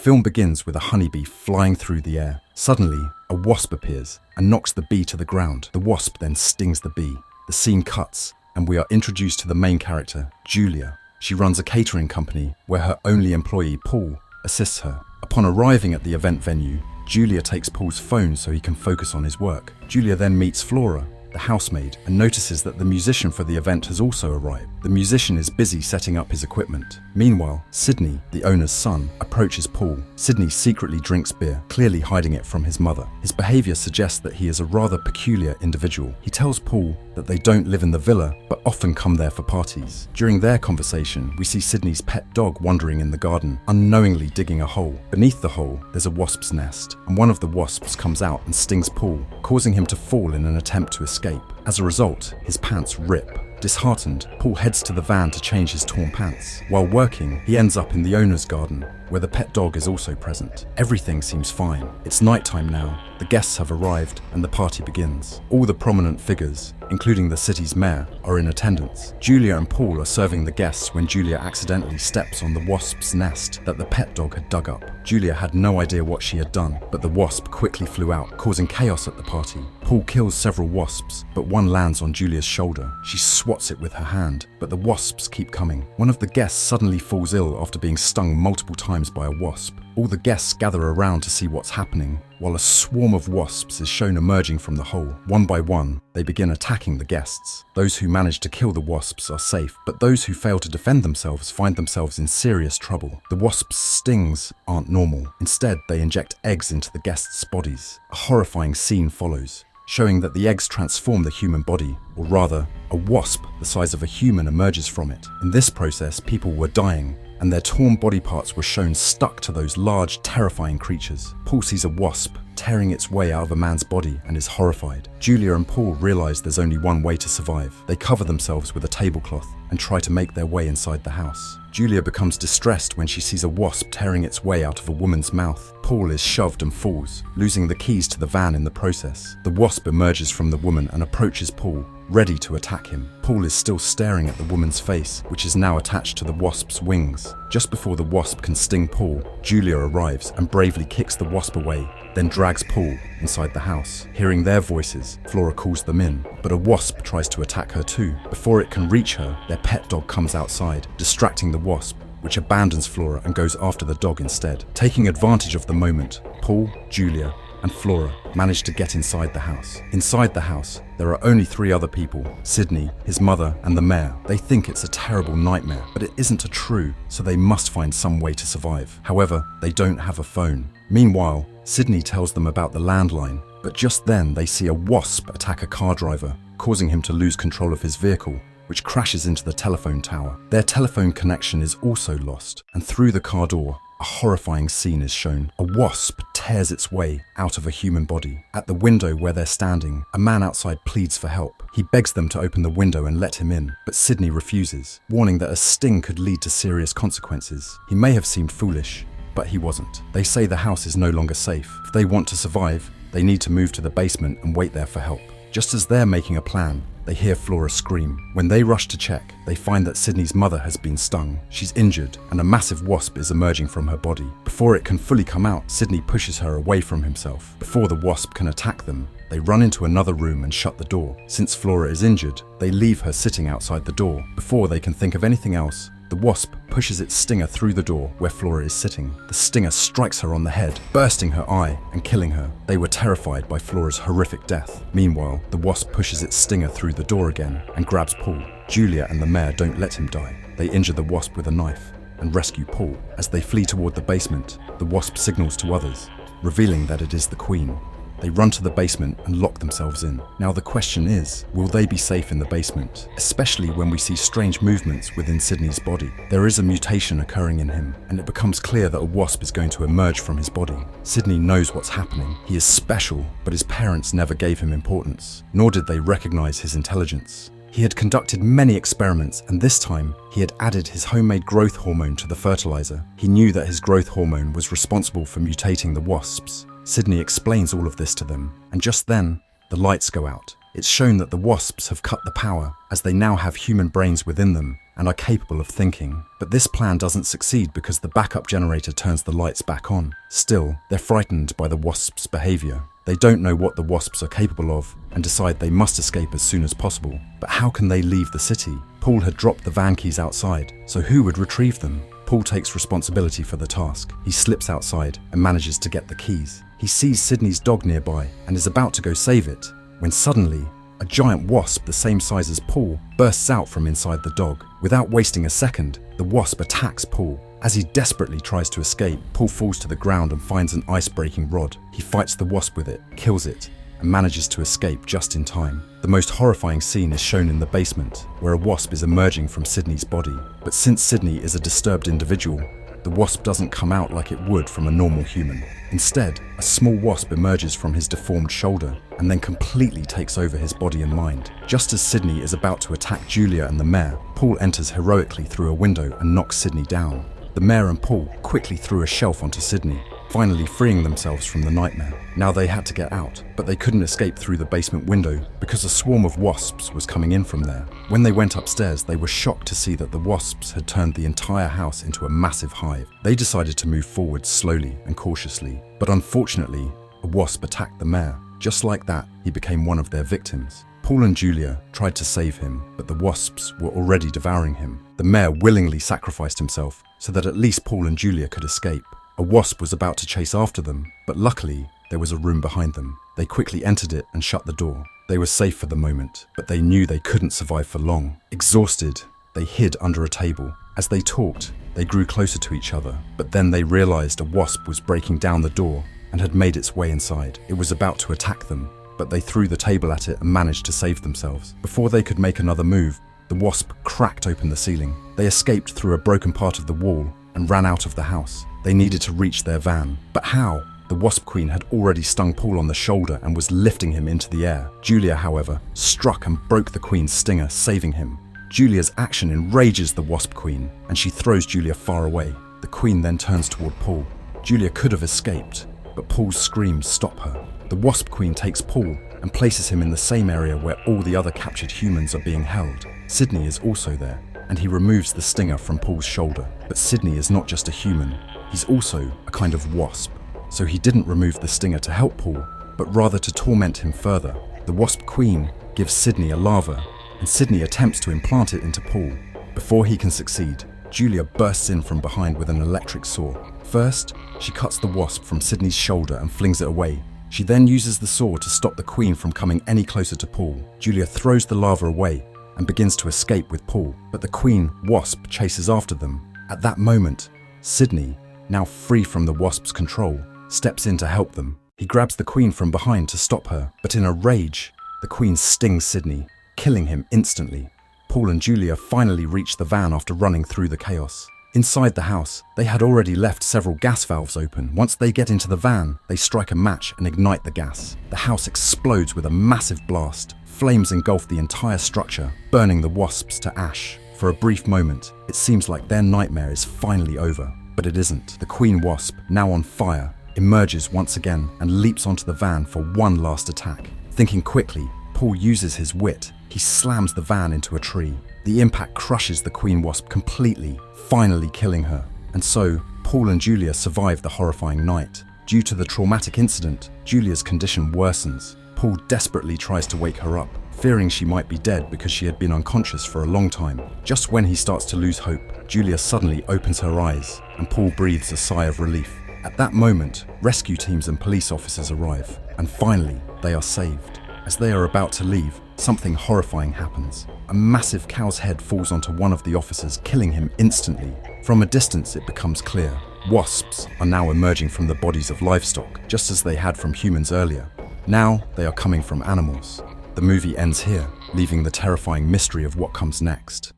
film begins with a honeybee flying through the air. Suddenly, a wasp appears and knocks the bee to the ground. The wasp then stings the bee. The scene cuts, and we are introduced to the main character, Julia. She runs a catering company where her only employee, Paul, assists her. Upon arriving at the event venue, Julia takes Paul's phone so he can focus on his work. Julia then meets Flora, the housemaid, and notices that the musician for the event has also arrived. The musician is busy setting up his equipment. Meanwhile, Sydney, the owner's son, approaches Paul. Sydney secretly drinks beer, clearly hiding it from his mother. His behavior suggests that he is a rather peculiar individual. He tells Paul that they don't live in the villa, but often come there for parties. During their conversation, we see Sydney's pet dog wandering in the garden, unknowingly digging a hole. Beneath the hole, there's a wasp's nest, and one of the wasps comes out and stings Paul, causing him to fall in an attempt to escape. As a result, his pants rip. Disheartened, Paul heads to the van to change his torn pants. While working, he ends up in the owner's garden, where the pet dog is also present. Everything seems fine. It's nighttime now, the guests have arrived, and the party begins. All the prominent figures, including the city's mayor, are in attendance. Julia and Paul are serving the guests when Julia accidentally steps on the wasp's nest that the pet dog had dug up. Julia had no idea what she had done, but the wasp quickly flew out, causing chaos at the party. Paul kills several wasps, but one lands on Julia's shoulder. She swats it with her hand, but the wasps keep coming. One of the guests suddenly falls ill after being stung multiple times by a wasp. All the guests gather around to see what's happening, while a swarm of wasps is shown emerging from the hole. One by one, they begin attacking the guests. Those who manage to kill the wasps are safe, but those who fail to defend themselves find themselves in serious trouble. The wasps' stings aren't normal. Instead, they inject eggs into the guests' bodies. A horrifying scene follows, showing that the eggs transform the human body, or rather, a wasp the size of a human emerges from it. In this process, people were dying, and their torn body parts were shown stuck to those large, terrifying creatures. Paul sees a wasp tearing its way out of a man's body and is horrified. Julia and Paul realize there's only one way to survive. They cover themselves with a tablecloth and try to make their way inside the house. Julia becomes distressed when she sees a wasp tearing its way out of a woman's mouth. Paul is shoved and falls, losing the keys to the van in the process. The wasp emerges from the woman and approaches Paul, ready to attack him. Paul is still staring at the woman's face, which is now attached to the wasp's wings. Just before the wasp can sting Paul, Julia arrives and bravely kicks the wasp away, then drags Paul inside the house. Hearing their voices, Flora calls them in, but a wasp tries to attack her too. Before it can reach her, their pet dog comes outside, distracting the wasp, which abandons Flora and goes after the dog instead. Taking advantage of the moment, Paul, Julia, and Flora manage to get inside the house. Inside the house, there are only 3 other people: Sydney, his mother, and the mayor. They think it's a terrible nightmare, but it isn't true, so they must find some way to survive. However, they don't have a phone. Meanwhile, Sydney tells them about the landline, but just then they see a wasp attack a car driver, causing him to lose control of his vehicle, which crashes into the telephone tower. Their telephone connection is also lost, and through the car door, a horrifying scene is shown. A wasp tears its way out of a human body. At the window where they're standing, a man outside pleads for help. He begs them to open the window and let him in, but Sydney refuses, warning that a sting could lead to serious consequences. He may have seemed foolish, but he wasn't. They say the house is no longer safe. If they want to survive, they need to move to the basement and wait there for help. Just as they're making a plan, they hear Flora scream. When they rush to check, they find that Sydney's mother has been stung. She's injured, and a massive wasp is emerging from her body. Before it can fully come out, Sydney pushes her away from himself. Before the wasp can attack them, they run into another room and shut the door. Since Flora is injured, they leave her sitting outside the door. Before they can think of anything else, the wasp pushes its stinger through the door where Flora is sitting. The stinger strikes her on the head, bursting her eye and killing her. They were terrified by Flora's horrific death. Meanwhile, the wasp pushes its stinger through the door again and grabs Paul. Julia and the mayor don't let him die. They injure the wasp with a knife and rescue Paul. As they flee toward the basement, the wasp signals to others, revealing that it is the Queen. They run to the basement and lock themselves in. Now the question is, will they be safe in the basement? Especially when we see strange movements within Sydney's body. There is a mutation occurring in him, and it becomes clear that a wasp is going to emerge from his body. Sydney knows what's happening. He is special, but his parents never gave him importance, nor did they recognize his intelligence. He had conducted many experiments, and this time, he had added his homemade growth hormone to the fertilizer. He knew that his growth hormone was responsible for mutating the wasps. Sydney explains all of this to them, and just then, the lights go out. It's shown that the wasps have cut the power, as they now have human brains within them and are capable of thinking. But this plan doesn't succeed because the backup generator turns the lights back on. Still, they're frightened by the wasps' behavior. They don't know what the wasps are capable of and decide they must escape as soon as possible. But how can they leave the city? Paul had dropped the van keys outside, so who would retrieve them? Paul takes responsibility for the task. He slips outside and manages to get the keys. He sees Sydney's dog nearby and is about to go save it, when suddenly, a giant wasp the same size as Paul bursts out from inside the dog. Without wasting a second, the wasp attacks Paul. As he desperately tries to escape, Paul falls to the ground and finds an ice-breaking rod. He fights the wasp with it, kills it, and manages to escape just in time. The most horrifying scene is shown in the basement, where a wasp is emerging from Sydney's body. But since Sydney is a disturbed individual, the wasp doesn't come out like it would from a normal human. Instead, a small wasp emerges from his deformed shoulder and then completely takes over his body and mind. Just as Sydney is about to attack Julia and the mayor, Paul enters heroically through a window and knocks Sydney down. The mayor and Paul quickly threw a shelf onto Sydney, finally freeing themselves from the nightmare. Now they had to get out, but they couldn't escape through the basement window because a swarm of wasps was coming in from there. When they went upstairs, they were shocked to see that the wasps had turned the entire house into a massive hive. They decided to move forward slowly and cautiously, but unfortunately, a wasp attacked the mayor. Just like that, he became one of their victims. Paul and Julia tried to save him, but the wasps were already devouring him. The mayor willingly sacrificed himself so that at least Paul and Julia could escape. A wasp was about to chase after them, but luckily, there was a room behind them. They quickly entered it and shut the door. They were safe for the moment, but they knew they couldn't survive for long. Exhausted, they hid under a table. As they talked, they grew closer to each other, but then they realized a wasp was breaking down the door and had made its way inside. It was about to attack them, but they threw the table at it and managed to save themselves. Before they could make another move, the wasp cracked open the ceiling. They escaped through a broken part of the wall and ran out of the house. They needed to reach their van. But how? The Wasp Queen had already stung Paul on the shoulder and was lifting him into the air. Julia, however, struck and broke the Queen's stinger, saving him. Julia's action enrages the Wasp Queen, and she throws Julia far away. The Queen then turns toward Paul. Julia could have escaped, but Paul's screams stop her. The Wasp Queen takes Paul and places him in the same area where all the other captured humans are being held. Sydney is also there, and he removes the stinger from Paul's shoulder. But Sydney is not just a human, he's also a kind of wasp. So he didn't remove the stinger to help Paul, but rather to torment him further. The Wasp Queen gives Sydney a larva, and Sydney attempts to implant it into Paul. Before he can succeed, Julia bursts in from behind with an electric saw. First, she cuts the wasp from Sydney's shoulder and flings it away. She then uses the saw to stop the Queen from coming any closer to Paul. Julia throws the larva away and begins to escape with Paul, but the Queen Wasp chases after them. At that moment, Sydney, now free from the wasp's control, steps in to help them. He grabs the Queen from behind to stop her, but in a rage, the Queen stings Sydney, killing him instantly. Paul and Julia finally reach the van after running through the chaos. Inside the house, they had already left several gas valves open. Once they get into the van, they strike a match and ignite the gas. The house explodes with a massive blast. Flames engulf the entire structure, burning the wasps to ash. For a brief moment, it seems like their nightmare is finally over, but it isn't. The Queen Wasp, now on fire, emerges once again and leaps onto the van for one last attack. Thinking quickly, Paul uses his wit. He slams the van into a tree. The impact crushes the Queen Wasp completely, finally killing her. And so, Paul and Julia survive the horrifying night. Due to the traumatic incident, Julia's condition worsens. Paul desperately tries to wake her up, fearing she might be dead because she had been unconscious for a long time. Just when he starts to lose hope, Julia suddenly opens her eyes, and Paul breathes a sigh of relief. At that moment, rescue teams and police officers arrive, and finally, they are saved. As they are about to leave, something horrifying happens. A massive cow's head falls onto one of the officers, killing him instantly. From a distance, it becomes clear. Wasps are now emerging from the bodies of livestock, just as they had from humans earlier. Now, they are coming from animals. The movie ends here, leaving the terrifying mystery of what comes next.